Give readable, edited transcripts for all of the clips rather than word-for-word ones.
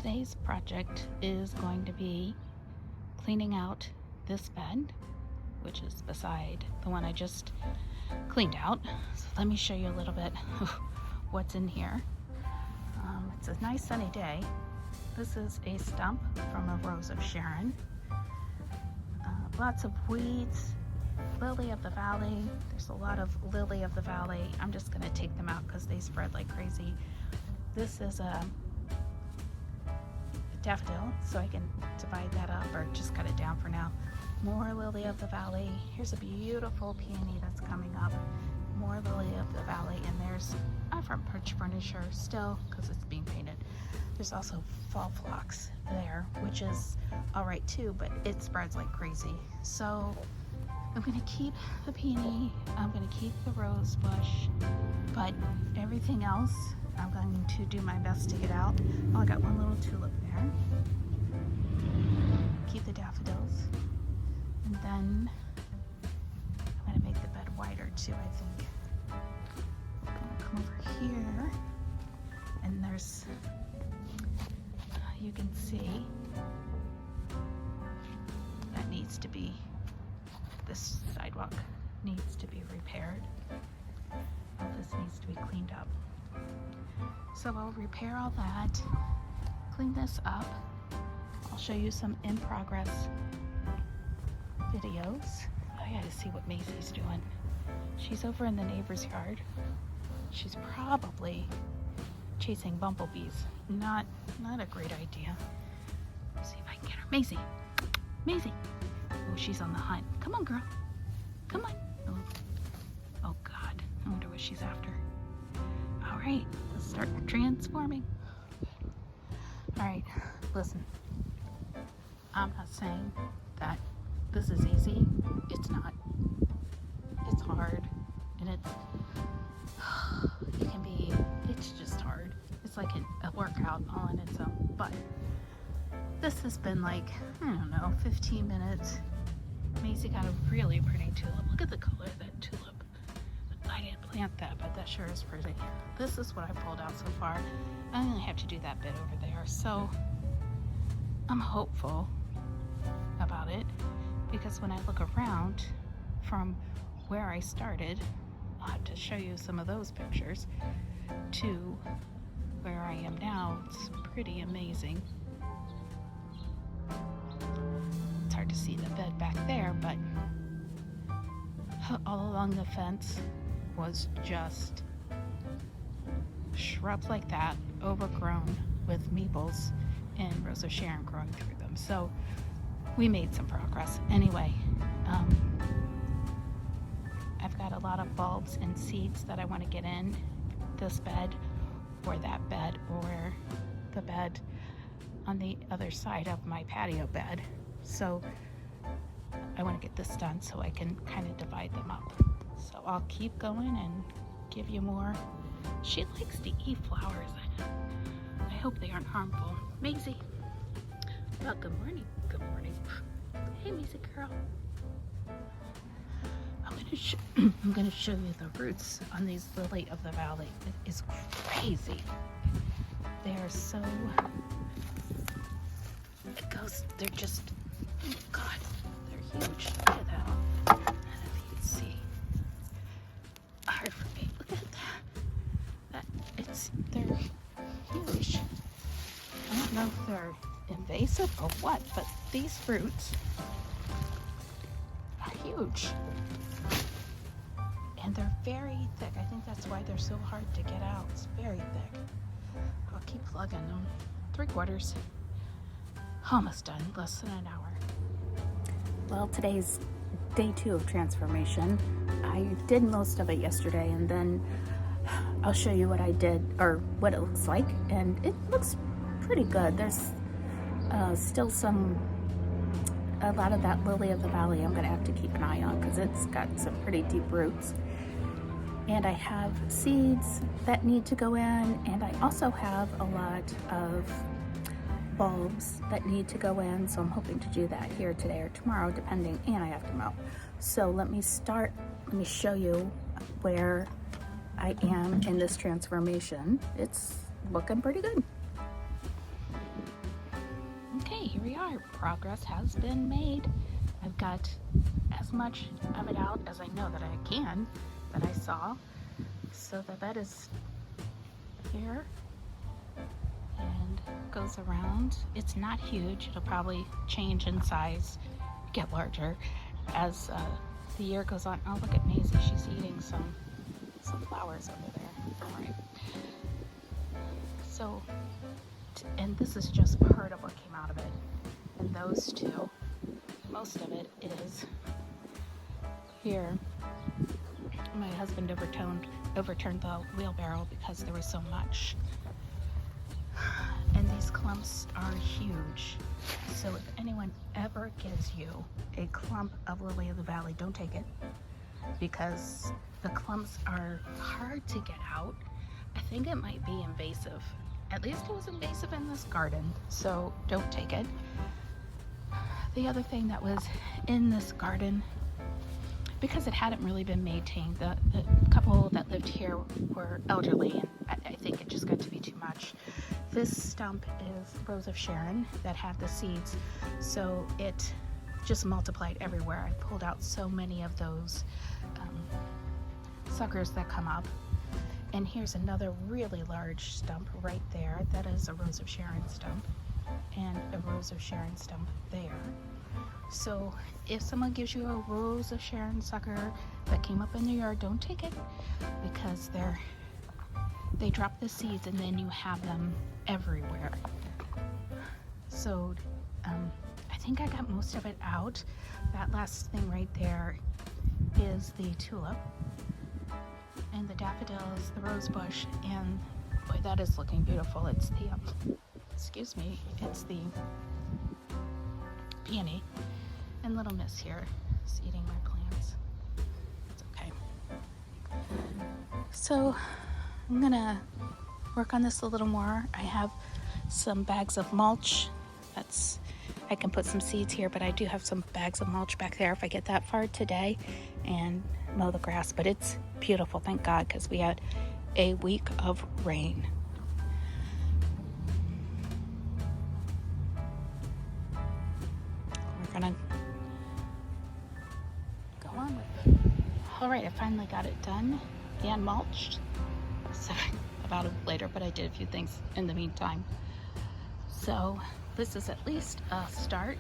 today's project is going to be cleaning out this bed, which is beside the one I just cleaned out. So let me show you a little bit of what's in here. It's a nice sunny day. This is a stump from a Rose of Sharon. Lots of weeds, lily of the valley. There's a lot of lily of the valley. I'm just gonna take them out because they spread like crazy. This is a daffodil, so I can divide that up or just cut it down for now. More lily of the valley. Here's a beautiful peony that's coming up. More lily of the valley, and there's a front porch furniture still because it's being painted. There's also fall phlox there, which is all right too, but it spreads like crazy. So I'm gonna keep the peony, I'm gonna keep the rose bush, but everything else I'm going to do my best to get out. Oh, I got one little tulip there. Keep the daffodils. And then I'm gonna make the bed wider too, I think. I'm gonna come over here, and there's, you can see that needs to be, this sidewalk needs to be repaired. All this needs to be cleaned up. So I'll repair all that, clean this up. I'll show you some in progress videos. I gotta see what Maisie's doing. She's over in the neighbor's yard. She's probably chasing bumblebees. Not a great idea. Let's see if I can get her. Maisie! Maisie! Oh, she's on the hunt. Come on, girl. Come on. Oh God, I wonder what she's after. All right, let's start transforming. All right, listen. I'm not saying that this is easy. It's not. It's hard, and it's just hard. It's like a workout all on its own. But this has been like, I don't know, 15 minutes. Maisie got a really pretty tulip. Look at the color of that tulip. I didn't plant that, but that sure is pretty. This is what I pulled out so far. I'm gonna have to do that bit over there. So I'm hopeful about it, because when I look around from where I started, I'll have to show you some of those pictures, to where I am now. It's pretty amazing. It's hard to see the bed back there, but all along the fence was just shrubs like that, overgrown with maples and Rose of Sharon growing through them. So we made some progress. Anyway, I've got a lot of bulbs and seeds that I want to get in this bed, or that bed, or the bed on the other side of my patio bed. So I want to get this done so I can kind of divide them up. So I'll keep going and give you more. She likes to eat flowers. I hope they aren't harmful. Maisie. Well, good morning. Good morning. Hey, Maisie girl. I'm gonna show you the roots on these lily of the valley. It is crazy. They are so, they're just, oh God, they're huge. Look at that. I don't know if you can see. Hard for me. Look at that. They're huge. I don't know if they're invasive or what, but these fruits are huge. And they're very thick. I think that's why they're so hard to get out. It's very thick. I'll keep plugging them. 3/4. Almost done. Less than an hour. Well, today's day 2 of transformation. I did most of it yesterday, and then I'll show you what I did, or what it looks like. And it looks pretty good. There's still a lot of that lily of the valley I'm gonna have to keep an eye on, because it's got some pretty deep roots. And I have seeds that need to go in, and I also have a lot of bulbs that need to go in, so I'm hoping to do that here today or tomorrow, depending, and I have to mow. So let me show you where I am in this transformation. It's looking pretty good. here we are. Progress has been made. I've got as much of it out as I know that I can, that I saw. So the bed is here and goes around. It's not huge. It'll probably change in size, get larger as the year goes on. Oh, look at Maisie. She's eating some flowers over there. All right. So, and this is just part of what came out of it. And those two, most of it is here. My husband overturned the wheelbarrow because there was so much. And these clumps are huge. So if anyone ever gives you a clump of lily of the valley, don't take it, because the clumps are hard to get out. I think it might be invasive. At least it was invasive in this garden, so don't take it. The other thing that was in this garden, because it hadn't really been maintained, the couple that lived here were elderly, and I think it just got to be too much. This stump is Rose of Sharon that had the seeds, so it just multiplied everywhere. I pulled out so many of those suckers that come up. And here's another really large stump right there. That is a Rose of Sharon stump, and a Rose of Sharon stump there. So if someone gives you a Rose of Sharon sucker that came up in the yard, don't take it, because they drop the seeds and then you have them everywhere. So I think I got most of it out. That last thing right there is the tulip, and the daffodils, the rose bush, and boy, that is looking beautiful. It's the it's the peony. And Little Miss here is eating my plants. It's okay. So I'm gonna work on this a little more. I have some bags of mulch. I can put some seeds here, but I do have some bags of mulch back there if I get that far today, and mow the grass. But it's beautiful, thank God, because we had a week of rain. We're gonna go on with it. All right, I finally got it done and mulched. Sorry about it later, but I did a few things in the meantime. So this is at least a start.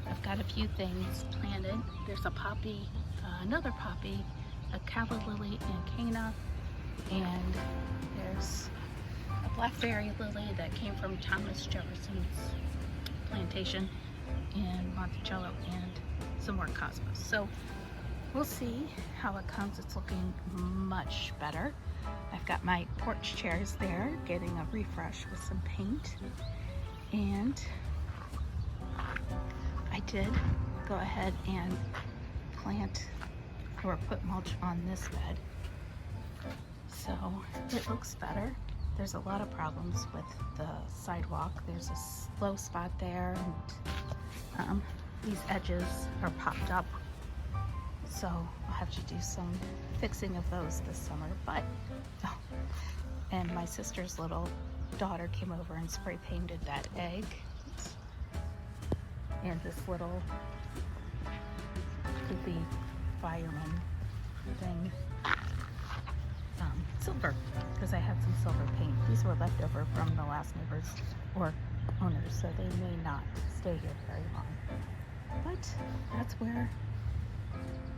I've got a few things planted. There's a poppy, another poppy, a calla lily and canna, and there's a blackberry lily that came from Thomas Jefferson's plantation, and Monticello, and some more cosmos. So we'll see how it comes. It's looking much better. I've got my porch chairs there, getting a refresh with some paint. And I did go ahead and plant or put mulch on this bed. So it looks better. There's a lot of problems with the sidewalk. There's a slow spot there, and these edges are popped up. So I'll have to do some fixing of those this summer. But, and my sister's little daughter came over and spray painted that egg and this little goofy fireman thing, silver, because I had some silver paint. These were left over from the last neighbors or owners, so they may not stay here very long. But that's where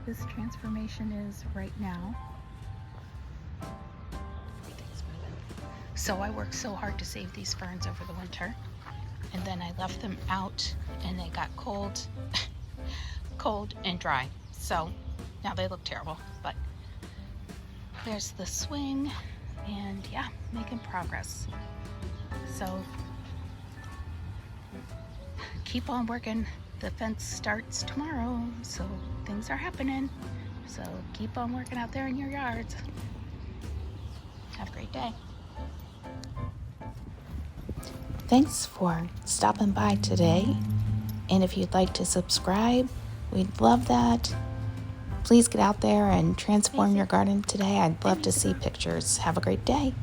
this transformation is right now. So I worked so hard to save these ferns over the winter, and then I left them out and they got cold and dry. So now they look terrible, but there's the swing, and yeah, making progress. So keep on working. The fence starts tomorrow, so things are happening. So keep on working out there in your yards. Have a great day. Thanks for stopping by today. And if you'd like to subscribe, we'd love that. Please get out there and transform your garden today. I'd love to see pictures. Have a great day.